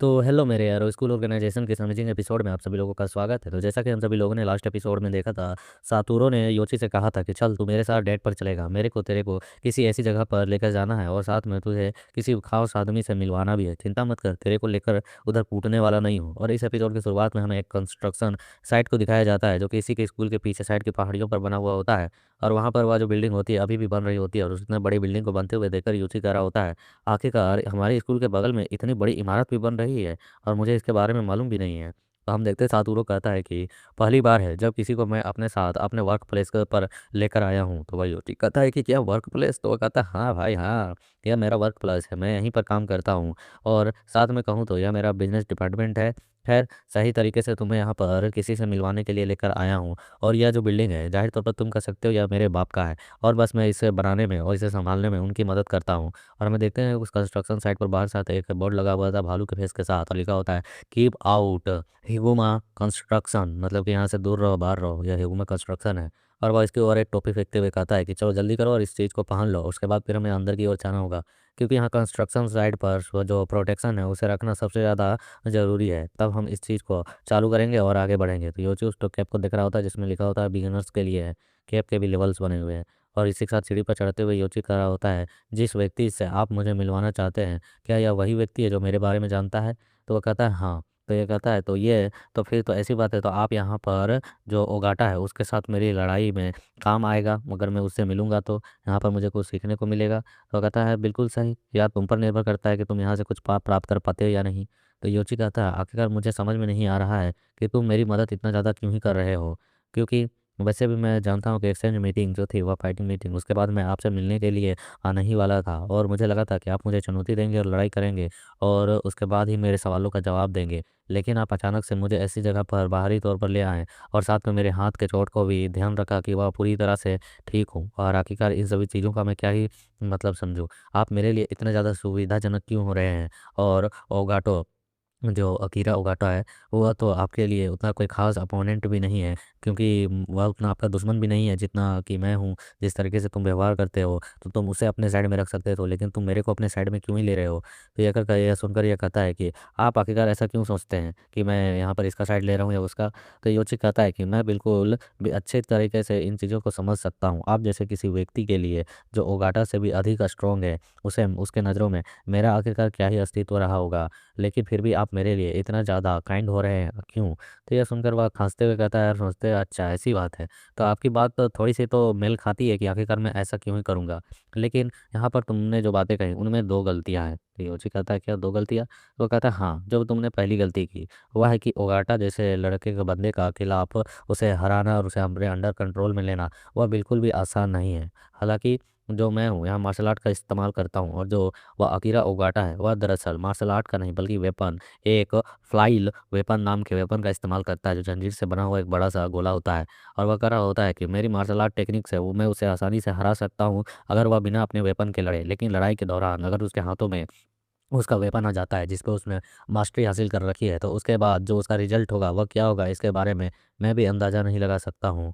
तो हेलो मेरे यारो, स्कूल ऑर्गेनाइजेशन के अमेजिंग एपिसोड में आप सभी लोगों का स्वागत है। तो जैसा कि हम सभी लोगों ने लास्ट एपिसोड में देखा था, सातूरो ने योची से कहा था कि चल तू मेरे साथ डेट पर चलेगा, मेरे को तेरे को किसी ऐसी जगह पर लेकर जाना है और साथ में तुझे किसी खास आदमी से मिलवाना भी है। चिंता मत कर, तेरे को लेकर उधर कूटने वाला नहीं हूँ। और इस एपिसोड की शुरुआत में हमें एक कंस्ट्रक्शन साइट को दिखाया जाता है जो कि इसी के स्कूल के पीछे साइड की पहाड़ियों पर बना हुआ होता है। और वहाँ पर वह जो बिल्डिंग होती है अभी भी बन रही होती है, और उस इतने बड़ी बिल्डिंग को बनते हुए देखकर यूची कह रहा होता है, आखिरकार हमारे स्कूल के बगल में इतनी बड़ी इमारत भी बन रही है और मुझे इसके बारे में मालूम भी नहीं है। तो हम देखते हैं सातूरो कहता है कि पहली बार है जब किसी को मैं अपने साथ अपने वर्क प्लेस पर लेकर आया हूँ। तो वही होती कहता है कि क्या वर्क प्लेस? तो वो कहता है हाँ भाई हाँ, यह मेरा वर्क प्लेस है, मैं यहीं पर काम करता हूँ। और साथ में कहूँ तो यह मेरा बिजनेस डिपार्टमेंट है। खैर, सही तरीके से तुम्हें यहाँ पर किसी से मिलवाने के लिए लेकर आया हूँ। और यह जो बिल्डिंग है जाहिर तौर पर तुम कह सकते हो यह मेरे बाप का है, और बस मैं इसे बनाने में और इसे संभालने में उनकी मदद करता हूँ। और हमें देखते हैं उस कंस्ट्रक्शन साइट पर बाहर साथ एक बोर्ड लगा हुआ था भालू के फेस के साथ, और लिखा होता है कीप आउट हिगुमा कंस्ट्रक्शन, मतलब कि यहाँ से दूर रहो, बाहर रहो, यह हिगुमा कंस्ट्रक्शन है। और वह इसके ऊपर एक टोपी फेंकते हुए कहता है कि चलो जल्दी करो और इस चीज़ को पहन लो, उसके बाद फिर हमें अंदर की ओर जाना होगा, क्योंकि यहाँ कंस्ट्रक्शन साइट पर वो जो प्रोटेक्शन है उसे रखना सबसे ज़्यादा ज़रूरी है। तब हम इस चीज़ को चालू करेंगे और आगे बढ़ेंगे। तो योची उस तो कैप को देख रहा होता है जिसमें लिखा होता है बिगिनर्स के लिए है। कैप के भी लेवल्स बने हुए हैं। और इसी के साथ सीढ़ी पर चढ़ते हुए योची कह रहा होता है, जिस व्यक्ति से आप मुझे मिलवाना चाहते हैं, क्या यह वही व्यक्ति है जो मेरे बारे में जानता है? तो वो कहता है हाँ। तो ये कहता है तो फिर तो ऐसी बात है, तो आप यहाँ पर जो ओगाटा है उसके साथ मेरी लड़ाई में काम आएगा, मगर मैं उससे मिलूंगा तो यहाँ पर मुझे कुछ सीखने को मिलेगा। तो वो कहता है बिल्कुल सही, या तुम पर निर्भर करता है कि तुम यहाँ से कुछ प्राप्त कर पाते हो या नहीं। तो योची कहता है आखिरकार मुझे समझ में नहीं आ रहा है कि तुम मेरी मदद इतना ज़्यादा क्यों ही कर रहे हो, क्योंकि वैसे भी मैं जानता हूँ कि एक्सचेंज मीटिंग जो थी वह फाइटिंग मीटिंग, उसके बाद मैं आपसे मिलने के लिए आना ही वाला था, और मुझे लगा था कि आप मुझे चुनौती देंगे और लड़ाई करेंगे और उसके बाद ही मेरे सवालों का जवाब देंगे। लेकिन आप अचानक से मुझे ऐसी जगह पर बाहरी तौर पर ले आए, और साथ में मेरे हाथ के चोट को भी ध्यान रखा कि वह पूरी तरह से ठीक हूँ। और आखिरकार इन सभी चीज़ों का मैं क्या ही मतलब समझूँ? आप मेरे लिए इतने ज़्यादा सुविधाजनक क्यों हो रहे हैं? और ओगाटो, जो अकीरा ओगाटा है, वह तो आपके लिए उतना कोई ख़ास अपोनेंट भी नहीं है, क्योंकि वह उतना आपका दुश्मन भी नहीं है जितना कि मैं हूँ। जिस तरीके से तुम व्यवहार करते हो, तो तुम उसे अपने साइड में रख सकते हो, लेकिन तुम मेरे को अपने साइड में क्यों ही ले रहे हो? तो यह सुनकर यह कहता है कि आप आखिरकार ऐसा क्यों सोचते हैं कि मैं यहाँ पर इसका साइड ले रहा हूँ या उसका? तो योची कहता है कि मैं बिल्कुल भी अच्छे तरीके से इन चीज़ों को समझ सकता हूँ। आप जैसे किसी व्यक्ति के लिए जो ओगाटा से भी अधिक स्ट्रॉन्ग है, उसे उसके नज़रों में मेरा आखिरकार क्या ही अस्तित्व रहा होगा, लेकिन फिर भी आप मेरे लिए इतना ज़्यादा काइंड हो रहे हैं क्यों? तो यह सुनकर वह हँसते हुए कहता है, यार सोचते हैं अच्छा ऐसी बात है। तो आपकी बात तो थोड़ी-सी तो मेल खाती है कि आखिरकार मैं ऐसा क्यों ही करूँगा? लेकिन यहाँ पर तुमने जो बातें कही उनमें 2 गलतियाँ हैं। तो योची कहता है क्या 2 गलतियाँ? तो वो कहता है हाँ, जो तुमने पहली गलती की वह है कि ओगाटा जैसे लड़के के बंदे का खिलाफ उसे हराना और उसे अपने अंडर कंट्रोल में लेना, वह बिल्कुल भी आसान नहीं है। हालाँकि जो मैं हूँ यहाँ मार्शल आर्ट का इस्तेमाल करता हूँ, और जो वह अकीरा ओगाटा है वह दरअसल मार्शल आर्ट का नहीं बल्कि वेपन, एक फ्लाइल वेपन नाम के वेपन का इस्तेमाल करता है, जो जंजीर से बना हुआ एक बड़ा सा गोला होता है। और वह कह रहा होता है कि मेरी मार्शल आर्ट टेक्निक से वो मैं उसे आसानी से हरा सकता हूँ अगर वह बिना अपने वेपन के लड़े, लेकिन लड़ाई के दौरान अगर उसके हाथों में उसका वेपन आ जाता है जिस पे उसने मास्टरी हासिल कर रखी है, तो उसके बाद जो उसका रिजल्ट होगा वह क्या होगा इसके बारे में मैं भी अंदाज़ा नहीं लगा सकता हूँ।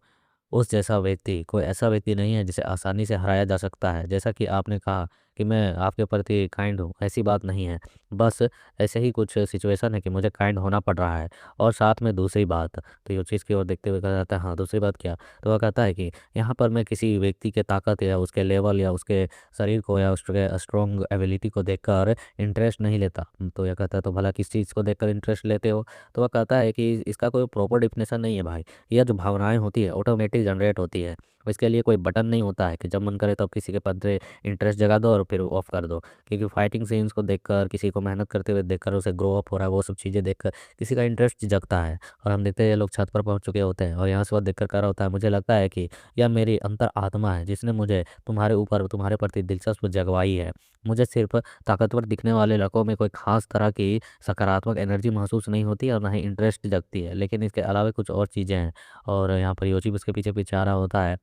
उस जैसा व्यक्ति कोई ऐसा व्यक्ति नहीं है जिसे आसानी से हराया जा सकता है। जैसा कि आपने कहा कि मैं आपके प्रति काइंड हूँ, ऐसी बात नहीं है। बस ऐसे ही कुछ सिचुएशन है कि मुझे काइंड होना पड़ रहा है। और साथ में दूसरी बात, तो ये चीज़ की ओर देखते हुए कहा जाता है हाँ, दूसरी बात क्या? तो वह कहता है कि यहाँ पर मैं किसी व्यक्ति के ताकत या उसके लेवल या उसके शरीर को या उसके स्ट्रॉन्ग एबिलिटी को देखकर इंटरेस्ट नहीं लेता। तो यह कहता है तो भला किस चीज़ को देखकर इंटरेस्ट लेते हो? तो वह कहता है कि इसका कोई प्रॉपर डेफिनेशन नहीं है भाई। यह जो भावनाएँ होती है ऑटोमेटिक जनरेट होती है। इसके लिए कोई बटन नहीं होता है कि जब मन करे तब किसी के प्रति इंटरेस्ट जगा दो और फिर ऑफ कर दो। क्योंकि फाइटिंग सीन्स को देखकर, किसी को मेहनत करते हुए देखकर, उसे ग्रो अप हो रहा है, वो सब चीज़ें देखकर किसी का इंटरेस्ट जगता है। और हम देखते हैं ये लोग छत पर पहुँच चुके होते हैं, और यहाँ से वह देखकर कह रहा होता है, मुझे लगता है कि यह मेरी अंतर आत्मा है जिसने मुझे तुम्हारे ऊपर, तुम्हारे प्रति दिलचस्प जगवाई है। मुझे सिर्फ ताकतवर दिखने वाले लड़कों में कोई खास तरह की सकारात्मक एनर्जी महसूस नहीं होती और ना ही इंटरेस्ट जगती है, लेकिन इसके अलावा कुछ और चीज़ें हैं। और यहाँ पर योची भी उसके पीछे पीछे आ रहा होता है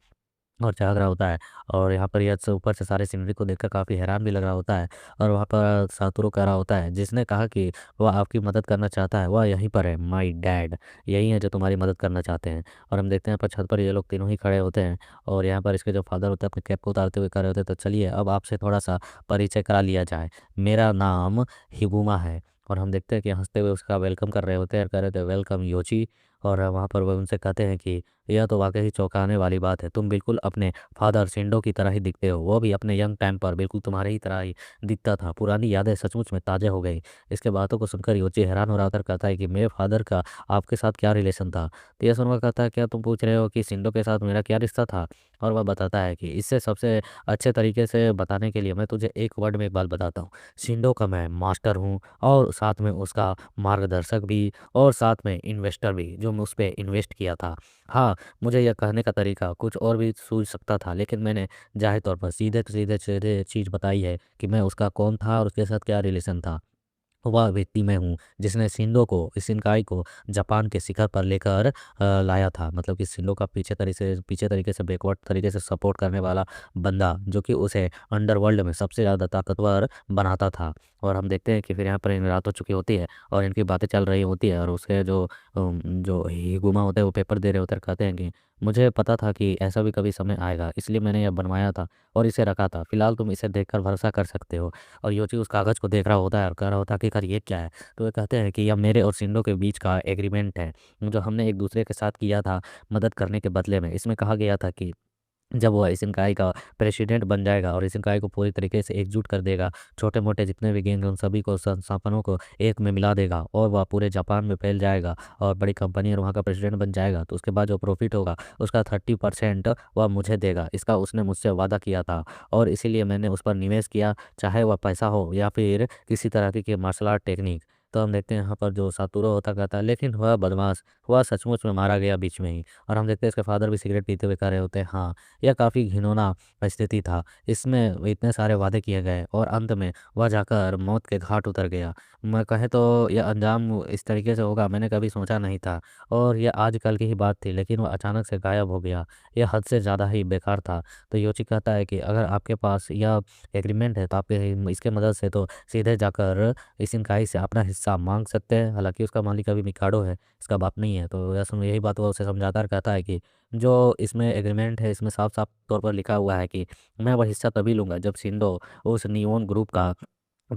और झाँक रहा होता है, और यहाँ पर यह से ऊपर से सारे सीनरी को देखकर काफ़ी हैरान भी लग रहा होता है। और वहाँ पर सातोरू कह रहा होता है, जिसने कहा कि वह आपकी मदद करना चाहता है वह यहीं पर है, माय डैड यही है जो तुम्हारी मदद करना चाहते हैं। और हम देखते हैं पर छत पर ये लोग तीनों ही खड़े होते हैं, और यहाँ पर इसके जो फादर होते हैं अपने कैप को उतारते हुए कह रहे होते हैं, तो चलिए अब आपसे थोड़ा सा परिचय करा लिया जाए। मेरा नाम हिबुमा है, और हम देखते हैं कि हंसते हुए उसका वेलकम कर रहे होते हैं और कह रहे थे वेलकम योची। और वहाँ पर वो उनसे कहते हैं कि यह तो वाकई ही चौंकाने वाली बात है, तुम बिल्कुल अपने फादर शिंडो की तरह ही दिखते हो, वो भी अपने यंग टाइम पर बिल्कुल तुम्हारे ही तरह ही दिखता था। पुरानी यादें सचमुच में ताज़ा हो गई। इसके बातों को सुनकर योची हैरान हो रहा था, कहता है कि मेरे फादर का आपके साथ क्या रिलेशन था। तो यह सुनकर कहता है क्या तुम पूछ रहे हो कि शिंडो के साथ मेरा क्या रिश्ता था। और वह बताता है कि इससे सबसे अच्छे तरीके से बताने के लिए मैं तुझे एक वर्ड में एक बात बताता हूँ। शिंडो का मैं मास्टर हूँ और साथ में उसका मार्गदर्शक भी और साथ में इन्वेस्टर भी, जो मैं उस पर इन्वेस्ट किया था। हाँ, मुझे यह कहने का तरीका कुछ और भी सूझ सकता था, लेकिन मैंने जाहिर तौर पर सीधे सीधे सीधे चीज़ बताई है कि मैं उसका कौन था और उसके साथ क्या रिलेशन था। वह व्यक्ति मैं हूँ जिसने शिंदो को इशिनकाई को जापान के शिखर पर लेकर लाया था। मतलब कि शिंदो का पीछे तरीके से बैकवर्ड तरीके से सपोर्ट करने वाला बंदा, जो कि उसे अंडरवर्ल्ड में सबसे ज़्यादा ताकतवर बनाता था। और हम देखते हैं कि फिर यहाँ पर इन रात हो चुकी होती है और इनकी बातें चल रही होती है और उसके जो हिगुमा होते हैं वो पेपर दे रहे होते हैं, कहते हैं कि मुझे पता था कि ऐसा भी कभी समय आएगा, इसलिए मैंने यह बनवाया था और इसे रखा था। फिलहाल तुम इसे देखकर भरोसा कर सकते हो। और योची उस कागज़ को देख रहा होता है और कह रहा होता है कि यार ये क्या है। तो वे कहते हैं कि यह मेरे और शिंडो के बीच का एग्रीमेंट है, जो हमने एक दूसरे के साथ किया था मदद करने के बदले में। इसमें कहा गया था कि जब वह इशिनकाई का प्रेसिडेंट बन जाएगा और इशिनकाई को पूरी तरीके से एकजुट कर देगा, छोटे मोटे जितने भी गैंग हैं उन सभी को संस्थापनों को एक में मिला देगा और वह पूरे जापान में फैल जाएगा और बड़ी कंपनी और वहाँ का प्रेसिडेंट बन जाएगा, तो उसके बाद जो प्रॉफिट होगा उसका 30% वह मुझे देगा। इसका उसने मुझसे वादा किया था और इसीलिए मैंने उस पर निवेश किया, चाहे वह पैसा हो या फिर किसी तरह की मार्शल आर्ट टेक्निक। तो हम देखते हैं यहाँ पर जो सातूरो होता कहता है लेकिन वह बदमाश, वह सचमुच में मारा गया बीच में ही। और हम देखते हैं इसके फादर भी सिगरेट पीते हुए कह रहे होते हैं हाँ, यह काफ़ी घिनौना स्थिति था। इसमें इतने सारे वादे किए गए और अंत में वह जाकर मौत के घाट उतर गया। मैं कहें तो यह अंजाम इस तरीके से होगा मैंने कभी सोचा नहीं था और यह आजकल की ही बात थी, लेकिन वह अचानक से गायब हो गया। यह हद से ज़्यादा ही बेकार था। तो योची कहता है कि अगर आपके पास यह एग्रीमेंट है तो आप इसके मदद से तो सीधे जाकर इशिनकाई से अपना हिस्सा मांग सकते हैं। हालांकि उसका मालिक अभी मिकाडो है, इसका बाप नहीं है। तो यही बात वो उसे समझाता और कहता है कि जो इसमें एग्रीमेंट है इसमें साफ-साफ तौर पर लिखा हुआ है कि मैं वह हिस्सा तभी लूँगा जब शिंदो उस निओन ग्रुप का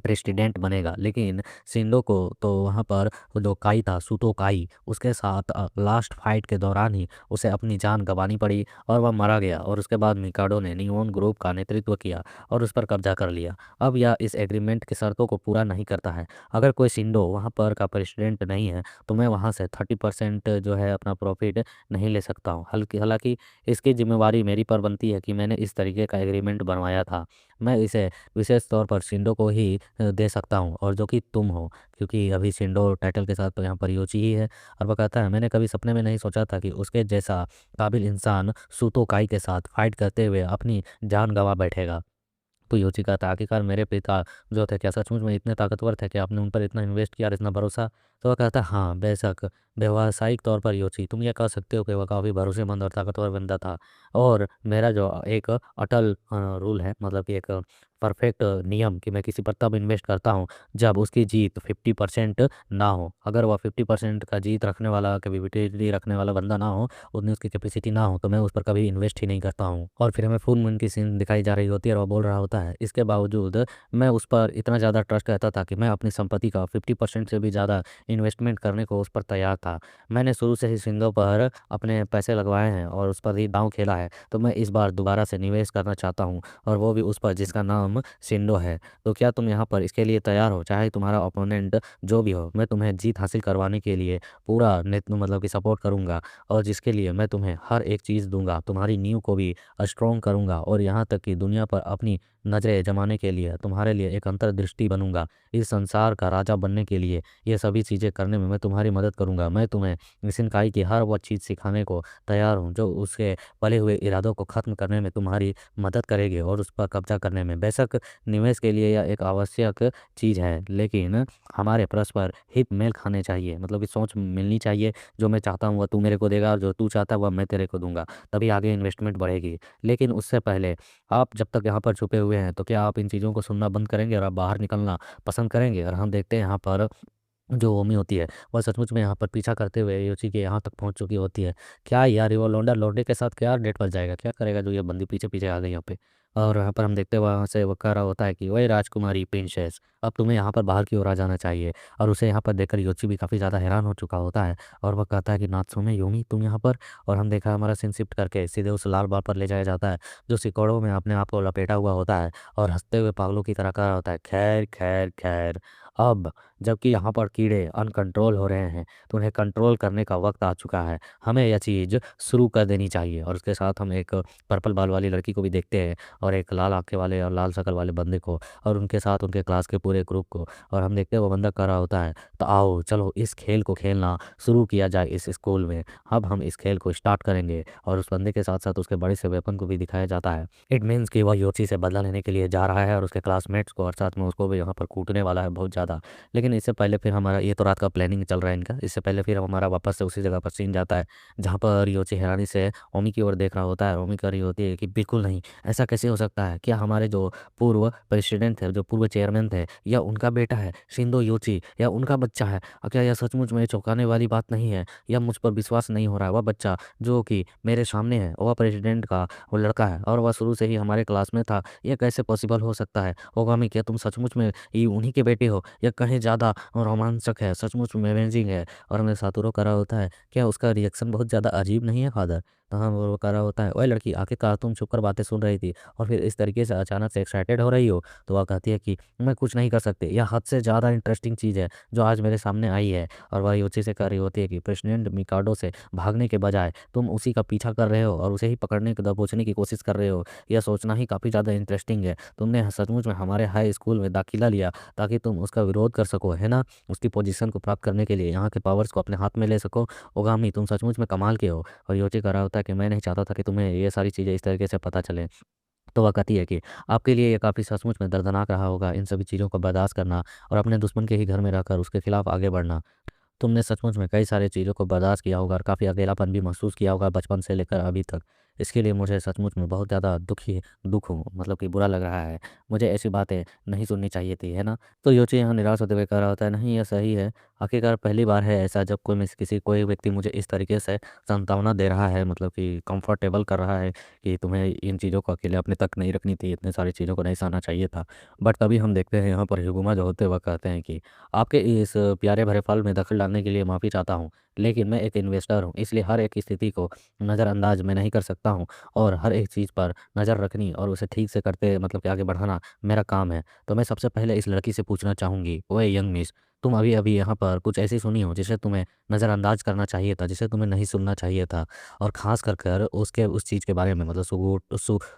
प्रेसिडेंट बनेगा। लेकिन शिंदो को तो वहाँ पर जो काई था सूतो काई, उसके साथ लास्ट फाइट के दौरान ही उसे अपनी जान गंवानी पड़ी और वह मारा गया और उसके बाद मिकाडो ने निओन ग्रुप का नेतृत्व किया और उस पर कब्जा कर लिया। अब यह इस एग्रीमेंट की शर्तों को पूरा नहीं करता है। अगर कोई शिंदो वहाँ पर का प्रेसिडेंट नहीं है तो मैं वहाँ से 30% जो है अपना प्रॉफिट नहीं ले सकता हूँ। हल्कि हालाँकि इसकी ज़िम्मेवारी मेरी पर बनती है कि मैंने इस तरीके का एग्रीमेंट बनवाया था। मैं इसे विशेष तौर पर शिंडो को ही दे सकता हूँ और जो कि तुम हो, क्योंकि अभी शिंडो टाइटल के साथ तो यहाँ पर योची ही है। और वो कहता है मैंने कभी सपने में नहीं सोचा था कि उसके जैसा काबिल इंसान सूतो काई के साथ फाइट करते हुए अपनी जान गंवा बैठेगा। तो योची कहता है आखिरकार मेरे पिता जो थे क्या सचमुच में इतने ताकतवर थे कि आपने उन पर इतना इन्वेस्ट किया और इतना भरोसा। तो वह कहता है हाँ बेशक, व्यावसायिक तौर पर योची तुम ये कह सकते हो कि वह काफ़ी भरोसेमंद और ताकतवर बंदा था। और मेरा जो एक अटल रूल है, मतलब कि एक परफेक्ट नियम कि मैं किसी पर तब इन्वेस्ट करता हूँ जब उसकी जीत 50% ना हो। अगर वह 50% का जीत रखने वाला कैपेबिलिटी रखने वाला बंदा ना हो, उतनी उसकी कैपेसिटी ना हो, तो मैं उस पर कभी इन्वेस्ट ही नहीं करता हूँ। और फिर हमें फुल मून की सीन दिखाई जा रही होती है और वह बोल रहा होता है इसके बावजूद मैं उस पर इतना ज़्यादा ट्रस्ट रहता था कि मैं अपनी संपत्ति का 50% से भी ज़्यादा इन्वेस्टमेंट करने को उस पर तैयार था। मैंने शुरू से ही सिंधु पर अपने पैसे लगवाए हैं और उस पर ही दांव खेला है, तो मैं इस बार दोबारा से निवेश करना चाहता हूँ और वो भी उस पर जिसका नाम शिंडो है। तो क्या तुम यहाँ पर इसके लिए तैयार हो? चाहे तुम्हारा ओपोनेंट जो भी हो, मैं तुम्हें जीत हासिल करवाने के लिए पूरा मतलब कि सपोर्ट करूँगा और जिसके लिए मैं तुम्हें हर एक चीज़ दूँगा। तुम्हारी नींव को भी स्ट्रॉन्ग करूँगा और यहाँ तक कि दुनिया पर अपनी नज़रें जमाने के लिए तुम्हारे लिए एक अंतर्दृष्टि बनूँगा। इस संसार का राजा बनने के लिए ये सभी चीज़ें करने में मैं तुम्हारी मदद करूँगा। मैं तुम्हें निशिनकाई की हर वो चीज़ सिखाने को तैयार हूँ जो उसके पले हुए इरादों को ख़त्म करने में तुम्हारी मदद करेगी और उस पर कब्जा करने में। बेशक निवेश के लिए यह एक आवश्यक चीज़ है, लेकिन हमारे परस्पर हित मेल खाने चाहिए, मतलब कि सोच मिलनी चाहिए। जो मैं चाहता हूँ वह तू मेरे को देगा और जो तू चाहता है वह मैं तेरे को दूंगा, तभी आगे इन्वेस्टमेंट बढ़ेगी। लेकिन उससे पहले आप जब तक यहाँ पर छुपे हुए हैं तो क्या आप इन चीज़ों को सुनना बंद करेंगे और आप बाहर निकलना पसंद करेंगे? और हम देखते हैं यहाँ पर जो ओमी होती है वह सचमुच में यहाँ पर पीछा करते हुए योची के यहाँ तक पहुँच चुकी होती है। क्या यार ये वो लौंडा लौंडे के साथ क्या डेट पर जाएगा, क्या करेगा जो ये बंदी पीछे पीछे आ गई यहाँ पे। और यहाँ पर हम देखते हैं वहाँ से वो कह रहा होता है कि वही राजकुमारी प्रिंसेस, अब तुम्हें यहाँ पर बाहर की ओर आ जाना चाहिए। और उसे यहाँ पर देखकर योची भी काफ़ी ज़्यादा हैरान हो चुका होता है और वह कहता है कि नात्सुमे योमी तुम यहाँ पर। और हम देखा हमारा सीन शिफ्ट करके सीधे उस लाल बाल पर ले जाया जाता है जो सिकोड़ों में अपने आप को लपेटा हुआ होता है और हंसते हुए पागलों की तरह कह रहा होता है खैर खैर खैर। अब जबकि यहाँ पर कीड़े अनकंट्रोल हो रहे हैं तो उन्हें कंट्रोल करने का वक्त आ चुका है, हमें यह चीज़ शुरू कर देनी चाहिए। और उसके साथ हम एक पर्पल बाल वाली लड़की को भी देखते हैं और एक लाल आंखें वाले और लाल शक्ल वाले बंदे को और उनके साथ उनके क्लास के पूरे ग्रुप को। और हम देखते हैं वो बंदा कर रहा होता है तो आओ चलो इस खेल को खेलना शुरू किया जाए इस स्कूल में। अब हम इस खेल को स्टार्ट करेंगे और उस बंदे के साथ साथ उसके बड़े से वेपन को भी दिखाया जाता है। इट मीन्स कि वह योची से बदला लेने के लिए जा रहा है और उसके क्लासमेट्स को और साथ में उसको भी यहाँ पर कूटने वाला है बहुत ज़्यादा। लेकिन इससे पहले फिर हमारा ये तो रात का प्लानिंग चल रहा है इनका, इससे पहले फिर हमारा वापस से उसी जगह पर सीन जाता है जहाँ पर योची हैरानी से ओमी की ओर देख रहा होता है। ओमी कह रही होती है कि बिल्कुल नहीं, ऐसा कैसे हो सकता है? क्या हमारे जो पूर्व प्रेसिडेंट थे, जो पूर्व चेयरमैन थे, या उनका बेटा है शिंदो योची, या उनका बच्चा है? क्या यह सचमुच में चौंकाने वाली बात नहीं है? या मुझ पर विश्वास नहीं हो रहा है? वह बच्चा जो कि मेरे सामने है वह प्रेसिडेंट का वो लड़का है और वह शुरू से ही हमारे क्लास में था। यह कैसे पॉसिबल हो सकता है? ओगामी क्या तुम सचमुच में ये उन्हीं के बेटे हो या कहीं ज़्यादा रोमांचक है, सचमुच में अमेजिंग है? और हमें सातोरू करा होता है क्या उसका रिएक्शन बहुत ज़्यादा अजीब नहीं है फादर? तो हाँ वो कह रहा होता है ओए लड़की आखिरकार तुम छुपकर बातें सुन रही थी और फिर इस तरीके से अचानक से एक्साइटेड हो रही हो। तो वह कहती है कि मैं कुछ नहीं कर सकती, यह हद से ज़्यादा इंटरेस्टिंग चीज़ है जो आज मेरे सामने आई है। और वह योची से कह रही होती है कि प्रेसिडेंट मिकाडो से भागने के बजाय तुम उसी का पीछा कर रहे हो और उसे ही पकड़ने के दबोचने की कोशिश कर रहे हो। यह सोचना ही काफ़ी ज़्यादा इंटरेस्टिंग है। तुमने सचमुच में हमारे हाई स्कूल में दाखिला लिया ताकि तुम उसका विरोध कर सको, है ना? उसकी पोजीशन को प्राप्त करने के लिए, यहाँ के पावर्स को अपने हाथ में ले सको। ओगामी तुम सचमुच में कमाल के हो। और योची कह रहा होता है कि मैं नहीं चाहता था कि तुम्हें ये सारी चीज़ें इस तरीके से पता चलें। तो वह कहती है कि आपके लिए ये काफ़ी सचमुच में दर्दनाक रहा होगा इन सभी चीज़ों को बर्दाश्त करना और अपने दुश्मन के ही घर में रहकर उसके खिलाफ आगे बढ़ना। तुमने सचमुच में कई सारी चीज़ों को बर्दाश्त किया होगा और काफ़ी अकेलापन भी महसूस किया होगा बचपन से लेकर अभी तक। इसके लिए मुझे सचमुच में बहुत ज़्यादा दुख हूँ, मतलब कि बुरा लग रहा है। मुझे ऐसी बातें नहीं सुननी चाहिए थी, है ना? तो योची यहाँ निराश होते हुए कह रहा होता है नहीं यह सही है। आखिरकार पहली बार है ऐसा जब कोई व्यक्ति मुझे इस तरीके से सांत्वना दे रहा है, मतलब कि कंफर्टेबल कर रहा है कि तुम्हें इन चीज़ों को अकेले अपने तक नहीं रखनी थी, इतने सारी चीज़ों को नहीं सहना चाहिए था। बट तभी हम देखते हैं यहाँ पर हिगुमा जो होते हुए कहते हैं कि आपके इस प्यारे भरे फल में दखल डालने के लिए माफ़ी चाहता हूँ, लेकिन मैं एक इन्वेस्टर हूँ, इसलिए हर एक स्थिति को नज़रअंदाज मैं नहीं कर सकता हूँ और हर एक चीज़ पर नज़र रखनी और उसे ठीक से करते मतलब कि आगे बढ़ाना मेरा काम है। तो मैं सबसे पहले इस लड़की से पूछना चाहूँगी, ओए यंग मिस, तुम अभी-अभी यहाँ पर कुछ ऐसी सुनी हो जिसे तुम्हें नज़रअंदाज करना चाहिए था, जिसे तुम्हें नहीं सुनना चाहिए था? और ख़ास कर उसके उस चीज़ के बारे में, मतलब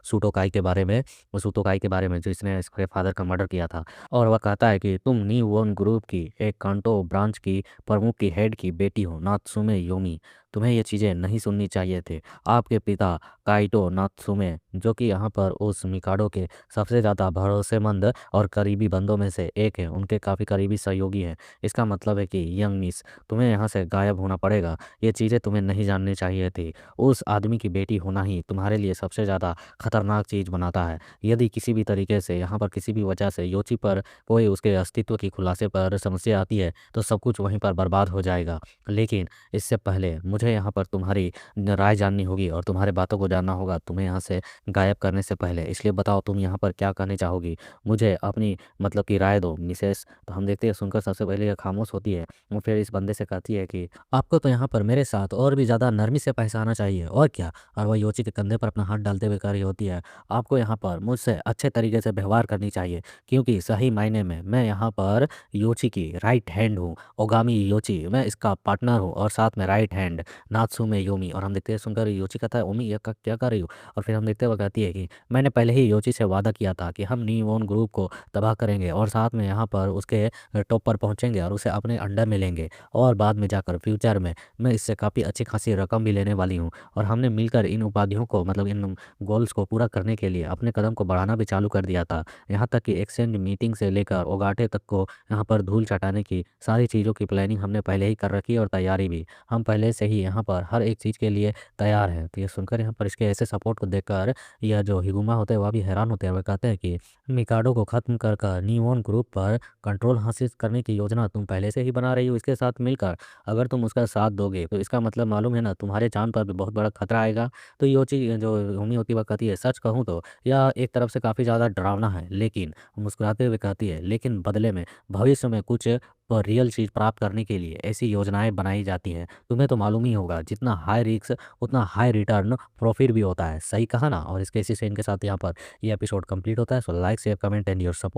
सुटोकाई के बारे में, उस सुतोकाई के बारे में जिसने इसके फादर का मर्डर किया था। और वह कहता है कि तुम न्यू वन ग्रुप की एक कांटो ब्रांच की प्रमुख की हेड की बेटी हो नात्सुमे योमी। तुम्हें ये चीज़ें नहीं सुननी चाहिए थे। आपके पिता काइटो नात्सुमे जो कि यहाँ पर उस मिकाडो के सबसे ज़्यादा भरोसेमंद और करीबी बंदों में से एक है, उनके काफ़ी करीबी सहयोगी हैं। इसका मतलब है कि यंग मिस तुम्हें यहाँ से गायब होना पड़ेगा। ये चीज़ें तुम्हें नहीं जाननी चाहिए थी। उस आदमी की बेटी होना ही तुम्हारे लिए सबसे ज़्यादा खतरनाक चीज़ बनाता है। यदि किसी भी तरीके से यहाँ पर किसी भी वजह से योची पर कोई उसके अस्तित्व की खुलासे पर समस्या आती है तो सब कुछ वहीं पर बर्बाद हो जाएगा। लेकिन इससे पहले मुझे यहाँ पर तुम्हारी राय जाननी होगी और तुम्हारे बातों को जानना होगा तुम्हें यहाँ से गायब करने से पहले। इसलिए बताओ तुम यहाँ पर क्या कहना चाहोगी? मुझे अपनी मतलब की राय दो मिसेस। तो हम देखते हैं सुनकर सबसे पहले यह खामोश होती है और फिर इस बंदे से कहती है कि आपको तो यहाँ पर मेरे साथ और भी ज़्यादा नरमी से पेश आना चाहिए और क्या। और वह योची के कंधे पर अपना हाथ डालते हुए कह रही होती है आपको यहाँ पर मुझसे अच्छे तरीके से व्यवहार करनी चाहिए क्योंकि सही मायने में मैं यहाँ पर योची की राइट हैंड हूँ। ओगामी योची मैं इसका पार्टनर हूँ और साथ में राइट हैंड नात्सुमे योमी। और हम देखते हैं सुनकर योची कहता है ओमी ये क्या कर रही हो? और फिर हम देखते हुए कहती है कि मैंने पहले ही योची से वादा किया था कि हम नीवोन ग्रुप को तबाह करेंगे और साथ में यहाँ पर उसके टॉप पर पहुँचेंगे और उसे अपने अंडर में लेंगे और बाद में जाकर फ्यूचर में मैं इससे काफ़ी अच्छी खासी रकम भी लेने वाली हूँ। और हमने मिलकर इन उपाधियों को मतलब इन गोल्स को पूरा करने के लिए अपने कदम को बढ़ाना भी चालू कर दिया था। यहाँ तक कि एक्सचेंज मीटिंग से लेकर ओगाटे तक को यहाँ पर धूल चटाने की सारी चीज़ों की प्लानिंग हमने पहले ही कर रखी और तैयारी भी हम पहले से ही यहाँ पर हर एक चीज़ के लिए तैयार है। तो ये सुनकर यहाँ पर इसके ऐसे सपोर्ट को देखकर यह जो हिगुमा होते हैं वह भी हैरान होते हैं। वह कहते हैं कि मिकाडो को खत्म कर कर नीमोन ग्रुप पर कंट्रोल हासिल करने की योजना तुम पहले से ही बना रही हो इसके साथ मिलकर। अगर तुम उसका साथ दोगे तो इसका मतलब मालूम है ना, तुम्हारे जान पर भी बहुत बड़ा खतरा आएगा। तो योची जो होमी होती है वह कहती है, सच कहूँ तो यह एक तरफ से काफ़ी ज़्यादा डरावना है, लेकिन मुस्कुराते हुए कहती है, लेकिन बदले में भविष्य में कुछ रियल चीज़ प्राप्त करने के लिए ऐसी योजनाएं बनाई जाती हैं। तुम्हें तो मालूम ही होगा, जितना हाई रिस्क उतना हाई रिटर्न प्रॉफिट भी होता है। सही कहा ना। और इसके इसी सेन के साथ यहाँ पर ये एपिसोड कंप्लीट होता है। So like share comment and your support.